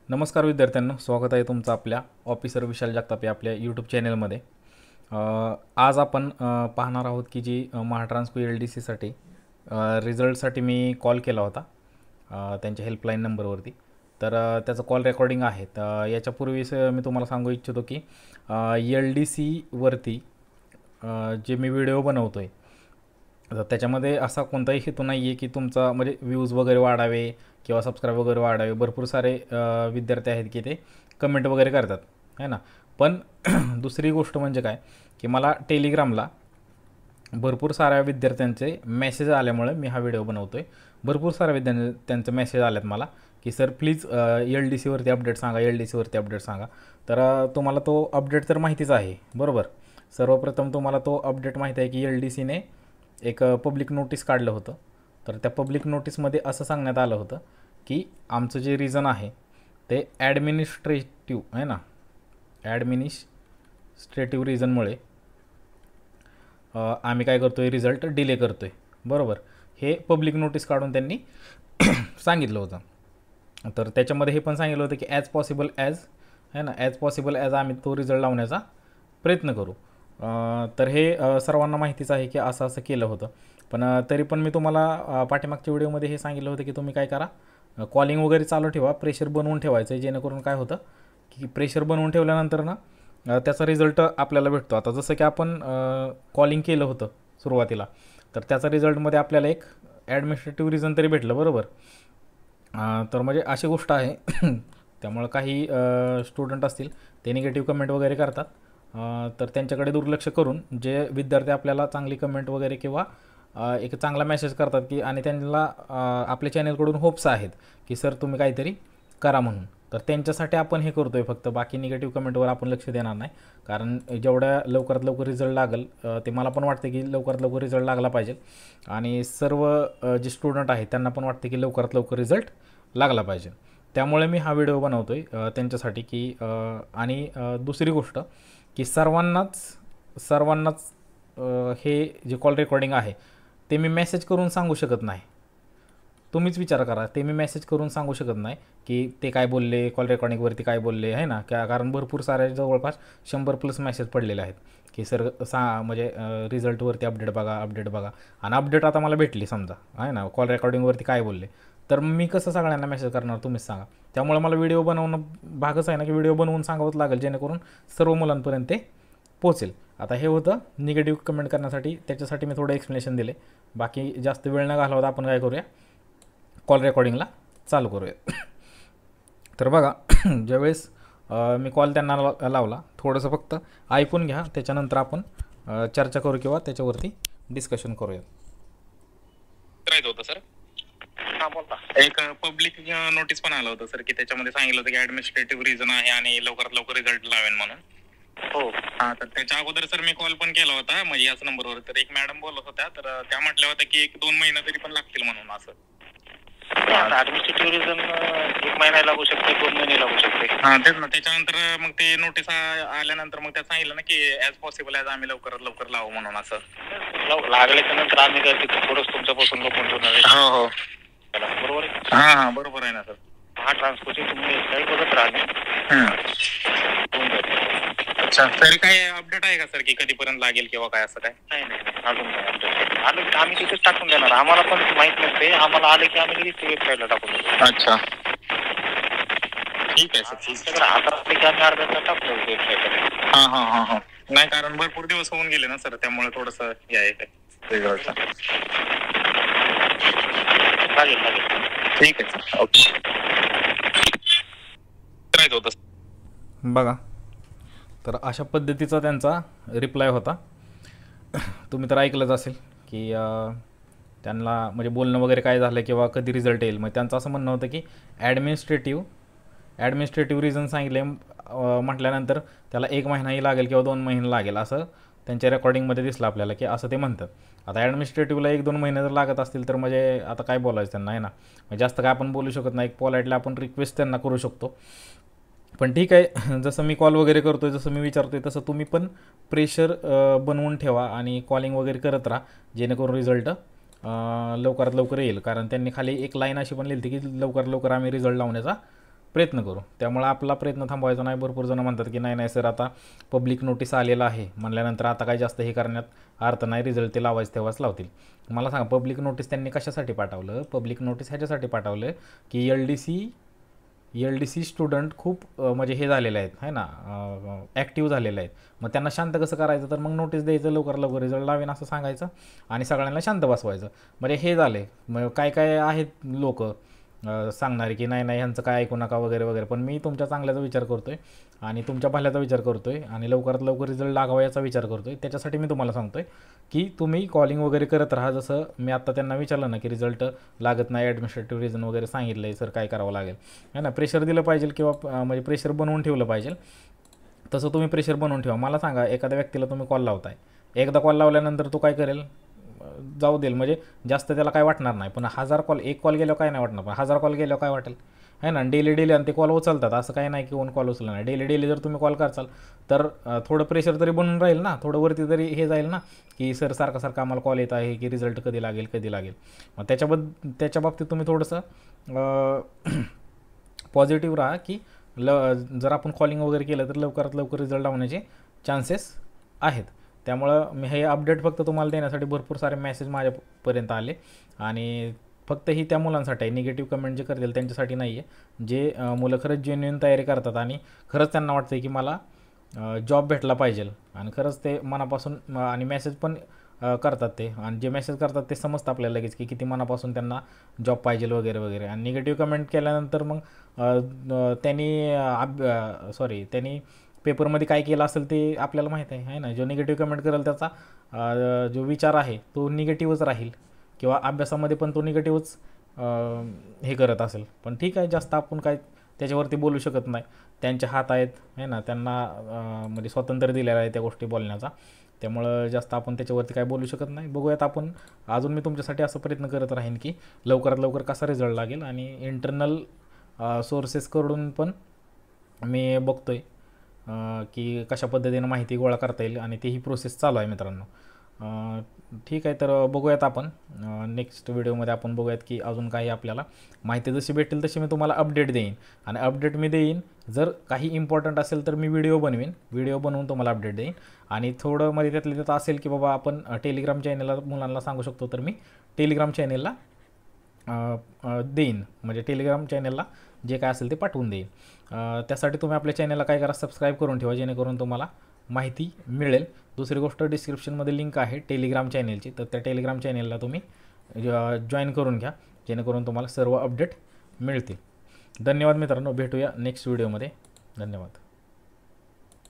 नमस्कार विद्यार्थ्यांनो, स्वागत आहे तुमचं आपल्या ऑफिसर विशाल जगताप या आपल्या यूट्यूब चॅनलमध्ये। आज आपण पाहणार आहोत की जी महाट्रान्सको LDCसाठी रिझल्टसाठी मी कॉल केला होता त्यांच्या हेल्पलाईन नंबरवरती। तर त्याचं कॉल रेकॉर्डिंग आहे। तर याच्यापूर्वीच मी तुम्हाला सांगू इच्छितो की LDCवरती जे मी व्हिडिओ बनवतो आहे तर त्याच्यामध्ये असा कोणताही हेतू नाही आहे की तुमचा म्हणजे व्ह्यूज वगैरे वाढावे किंवा सबस्क्राईब वगैरे वाढावे। भरपूर सारे विद्यार्थी आहेत की ते कमेंट वगैरे करतात है ना। पण दुसरी गोष्ट म्हणजे काय की मला टेलिग्रामला भरपूर साऱ्या विद्यार्थ्यांचे मेसेज आल्यामुळे मी हा व्हिडिओ बनवतो आहे। भरपूर साऱ्या विद्यार्थ्यांचे मेसेज आलेत मला की सर प्लीज LDCवरती अपडेट सांगा, LDCवरती अपडेट सांगा। तर तुम्हाला तो अपडेट तर माहितीच आहे बरोबर। सर्वप्रथम तुम्हाला तो अपडेट माहिती आहे की LDCने एक पब्लिक नोटीस काढलं होतं। तर त्या पब्लिक नोटीसमध्ये असं सांगण्यात आलं होतं की आमचं जे रिझन आहे ते ॲडमिनिस्ट्रेटिव्ह आहे ना, ॲडमिनिस्ट्रेटिव्ह रिझनमुळे आम्ही काय करतो आहे, रिझल्ट डिले करतो आहे बरोबर। हे पब्लिक नोटीस काढून त्यांनी सांगितलं होतं। तर त्याच्यामध्ये हे पण सांगितलं होतं की ॲज पॉसिबल ॲज आहे ना, ॲज पॉसिबल ॲज आम्ही तो रिझल्ट लावण्याचा प्रयत्न करू। तर हे सर्वांना माहितीच आहे की असं असं केलं होतं। पण तरी पण मी तुम्हाला पाठीमागच्या व्हिडिओमध्ये हे सांगितलं होतं की तुम्ही काय करा, कॉलिंग वगैरे चालू ठेवा, प्रेशर बनवून ठेवायचं आहे, जेणेकरून काय होतं की प्रेशर बनवून ठेवल्यानंतर ना त्याचा रिझल्ट आपल्याला भेटतो। आता जसं की आपण कॉलिंग केलं होतं सुरुवातीला, तर त्याचा रिझल्टमध्ये आपल्याला एक ॲडमिनिस्ट्रेटिव्ह रिझन तरी भेटलं बरोबर। तर म्हणजे अशी गोष्ट आहे त्यामुळं काही स्टुडंट असतील ते निगेटिव्ह कमेंट वगैरे करतात, तर त्यांच्याकडे दुर्लक्ष करून जे विद्यार्थी आपल्याला चांगली कमेंट वगैरे किंवा एक चांगला मेसेज करतात की आणि त्यांना आपल्या चॅनलकडून होप्स आहेत की सर तुम्ही काहीतरी करा म्हणून, तर त्यांच्यासाठी आपण हे करतो आहे फक्त। बाकी निगेटिव्ह कमेंटवर आपण लक्ष देणार नाही, कारण जेवढ्या लवकरात लवकर रिझल्ट लागेल ते मला पण वाटते की लवकरात लवकर रिझल्ट लागला पाहिजे आणि सर्व जे स्टुडंट आहेत त्यांना पण वाटते की लवकरात लवकर रिझल्ट लागला पाहिजे। त्यामुळे मी हा व्हिडिओ बनवतो आहे त्यांच्यासाठी की आणि दुसरी गोष्ट की सर्वांनाच हे जे कॉल रेकॉर्डिंग आहे ते मी मेसेज करून सांगू शकत नाही। तुम्हीच विचार करा, ते मी मेसेज करून सांगू शकत नाही की ते काय बोलले, कॉल रेकॉर्डिंगवरती काय बोलले आहे ना, कारण भरपूर साऱ्या जवळपास 100+ मेसेज पडलेले आहेत की सर म्हणजे रिझल्टवरती अपडेट बघा, अपडेट बघा। आणि अपडेट आता मला भेटली समजा आहे ना, कॉल रेकॉर्डिंगवरती काय बोलले, तर मी कसं सगळ्यांना मेसेज करणार तुम्हीच सांगा। त्यामुळे मला व्हिडिओ बनवणं भागच आहे ना की व्हिडिओ बनवून सांगावंच लागेल, जेणेकरून सर्व मुलांपर्यंत ते पोचेल। आता हे होतं निगेटिव्ह कमेंट करण्यासाठी, त्याच्यासाठी मी थोडं एक्सप्लेनेशन दिले। बाकी जास्त वेळ न घालवता आपण काय करूया, कॉल रेकॉर्डिंगला चालू करूया। तर बघा ज्यावेळेस मी कॉल त्यांना लावला, थोडंसं फक्त ऐकून घ्या, त्याच्यानंतर आपण चर्चा करू किंवा त्याच्यावरती डिस्कशन करूया। करायचं होतं सर। हा बोला। एक पब्लिक नोटीस पण आलं होतं सर की त्याच्यामध्ये सांगितलं होतं की ॲडमिनिस्ट्रेटिव्ह रिझन आहे आणि लवकरात लवकर रिझल्ट लावेन म्हणून। हो हा, तर त्याच्या अगोदर सर मी कॉल पण केला होता म्हणजे याच नंबरवर। तर एक मॅडम बोलत होत्या, तर त्या म्हटल्या होत्या की 1-2 महिना तरी पण लागतील म्हणून असं। ॲडमिनिस्ट्रेटिव्ह रिझन 1 महिना लागू शकते, 2 महिने लागू शकते। हा तेच ना, त्याच्यानंतर मग ते नोटीस आल्यानंतर मग त्या सांगितलं ना की ॲज पॉसिबल ॲज आम्ही लवकरात लवकर लावू म्हणून असं। लागल्याच्या नंतर आम्ही काय तिथे थोडंच तुमच्यापासून लपून ठेवणार आहे। हो हो बरोबर आहे। हा बरोबर आहे ना सर। हा ट्रान्सपोर्टची तुम्ही वेबसाईट बघत राहिले। अच्छा, तरी काय अपडेट आहे का सर की कधीपर्यंत लागेल किंवा काय असं काय? नाही अजून काय अपडेट आलं की आम्ही तिथेच टाकून देणार। आम्हाला पण माहित नसते, आम्हाला आलं की आम्ही लगेच वेबसाईटला टाकून देतो। अच्छा ठीक आहे सर, ठीक आहे। आता आले की आम्ही अर्ध्या तास टाकतो वेबसाईटला। हा नाही, कारण भरपूर दिवस होऊन गेले ना सर, त्यामुळे थोडंसं हे आहे काय लागेल ठीक आहे सर, ओके। करायचं होतं बघा, तर अशा पद्धतीचा त्यांचा रिप्लाय होता। तुम्ही तर ऐकलंच असेल की त्यांना म्हणजे बोलणं वगैरे काय झालं किंवा कधी रिझल्ट येईल। मग त्यांचं असं म्हणणं होतं की ॲडमिनिस्ट्रेटिव्ह रिझन सांगितले म्हटल्यानंतर त्याला 1 महिनाही लागेल किंवा 2 महिने लागेल, असं त्यांच्या रेकॉर्डिंगमध्ये दिसलं आपल्याला की असं ते म्हणतात। आता ॲडमिनिस्ट्रेटिव्हला 1-2 महिने जर लागत असतील तर म्हणजे आता काय बोलायचं त्यांना आहे ना, म्हणजे जास्त काय आपण बोलू शकत नाही। एक पोलाइटली आपण रिक्वेस्ट त्यांना करू शकतो, पण ठीक आहे, जसं मी कॉल वगैरे करतो आहे, जसं मी विचारतो आहे, तसं तुम्ही पण प्रेशर बनवून ठेवा आणि कॉलिंग वगैरे करत राहा, जेणेकरून रिझल्ट लवकरात लवकर येईल। कारण त्यांनी खाली एक लाईन अशी पण लिहिली की लवकरात लवकर आम्ही रिझल्ट लावण्याचा प्रयत्न करू. त्यामुळे आपला प्रयत्न थांबवायचा नाही. भरपूर जण म्हणतात की नाही नाही सर आता पब्लिक नोटीस आलेला आहे म्हणल्यानंतर आता काही जास्त हे करण्यात अर्थ नाही, रिझल्ट ते लावायचं तेव्हाच लावतील. मला सांगा पब्लिक नोटीस त्यांनी कशासाठी पाठवलं? पब्लिक नोटीस ह्याच्यासाठी पाठवलं की एल डी सी स्टुडंट खूप म्हणजे हे झालेले आहेत आहे ना, ॲक्टिव्ह झालेले आहेत. मग त्यांना शांत कसं करायचं? तर मग नोटीस द्यायचं, लवकर लवकर रिझल्ट लावेन असं सांगायचं आणि सगळ्यांना शांत बसवायचं. म्हणजे हे झाले. मग काय काय आहेत लोक सांगणारे की नाही नाही ह्यांचं काय ऐकू नका वगैरे वगैरे, पण मी तुमच्या चांगल्याचा विचार करतो आहे आणि तुमच्या भल्याचा विचार करतो आहे आणि लवकरात लवकर रिझल्ट लागावा याचा विचार करतो आहे. त्याच्यासाठी मी तुम्हाला सांगतो आहे की तुम्ही कॉलिंग वगैरे करत राहा. जसं मी आत्ता त्यांना विचारलं ना की रिझल्ट लागत नाही, ॲडमिनिस्ट्रेटिव्ह रिझन वगैरे सांगितलं आहे सर, काय करावं लागेल है ना. प्रेशर दिलं पाहिजे किंवा म्हणजे प्रेशर बनवून ठेवलं पाहिजे. तसं तुम्ही प्रेशर बनवून ठेवा. मला सांगा एखाद्या व्यक्तीला तुम्ही कॉल लावताय, एकदा कॉल लावल्यानंतर तो काय करेल? जाऊ देईल, म्हणजे जास्त त्याला काय वाटणार नाही. पण 1000 कॉल, एक कॉल गेल्यावर काय नाही वाटणार, पण 1000 कॉल गेल्यावर काय वाटेल आहे ना. डेली आणि ते कॉल उचलतात, असं काही नाही की कोण कॉल उचलणार नाही. डेली जर तुम्ही कॉल करचाल तर थोडं प्रेशर तरी बनून राहील ना, थोडं वरती तरी हे जाईल ना की सर सारखं आम्हाला कॉल येत आहे की रिझल्ट कधी लागेल. मग त्याच्या बाबतीत तुम्ही थोडंसं पॉझिटिव्ह राहा की जर आपण कॉलिंग वगैरे केलं तर लवकरात लवकर रिझल्ट लावण्याचे चान्सेस आहेत. त्यामुळं मी हे अपडेट फक्त तुम्हाला देण्यासाठी भरपूर सारे मेसेज माझ्यापर्यंत आले आणि फक्त ही त्या मुलांसाठी आहे. निगेटिव्ह कमेंट जे करतील त्यांच्यासाठी नाही आहे. जे मुलं खरंच जेन्युइन तयारी करतात आणि खरंच त्यांना वाटतं की मला जॉब भेटला पाहिजे आणि खरंच ते मनापासून आणि मेसेज पण करतात ते, आणि जे मेसेज करतात ते समजतं आपल्याला लगेच की किती मनापासून त्यांना जॉब पाहिजे वगैरे वगैरे. आणि निगेटिव्ह कमेंट केल्यानंतर मग त्यांनी पेपरमध्ये काय केलं असेल ते आपल्याला माहीत आहे ना. जो निगेटिव्ह कमेंट करेल त्याचा जो विचार आहे तो निगेटिव्हच राहील किंवा अभ्यासामध्ये पण तो निगेटिव्हच हे करत असेल. पण ठीक आहे, जास्त आपण काय त्याच्यावरती बोलू शकत नाही. त्यांचे हात आहेत आहे ना, त्यांना म्हणजे स्वातंत्र्य दिलेलं आहे त्या गोष्टी बोलण्याचा. त्यामुळं जास्त आपण त्याच्यावरती काय बोलू शकत नाही. बघूयात आपण अजून. मी तुमच्यासाठी असं प्रयत्न करत राहीन की लवकरात लवकर कसा रिझल्ट लागेल आणि इंटरनल सोर्सेसकडून पण मी बघतो आहे की कशा पद्धतीनं माहिती गोळा करता येईल आणि ती ही प्रोसेस चालू आहे मित्रांनो. ठीक आहे, तर बघूयात आपण नेक्स्ट व्हिडिओमध्ये आपण बघूयात की अजून काही आपल्याला माहिती जशी भेटेल तशी मी तुम्हाला अपडेट देईन. आणि अपडेट मी देईन, जर काही इम्पॉर्टंट असेल तर मी व्हिडिओ बनवून तुम्हाला अपडेट देईन. आणि थोडं मध्ये त्यातलं त्यात असेल की बाबा आपण टेलिग्राम चॅनलला मुलांना सांगू शकतो तर मी टेलिग्राम चॅनलला देईन, म्हणजे टेलिग्राम चॅनलला जे काय असेल ते पाठवून देईन. त्यासाठी तुम्ही आपल्या चॅनलला काय करा, सबस्क्राईब करून ठेवा जेणेकरून तुम्हाला माहिती मिळेल. दुसरी गोष्ट, डिस्क्रिप्शनमध्ये लिंक आहे टेलिग्राम चॅनलची, तर त्या टेलिग्राम चॅनलला तुम्ही जॉईन करून घ्या जेणेकरून तुम्हाला सर्व अपडेट मिळतील. धन्यवाद मित्रांनो, भेटूया नेक्स्ट व्हिडिओमध्ये. धन्यवाद.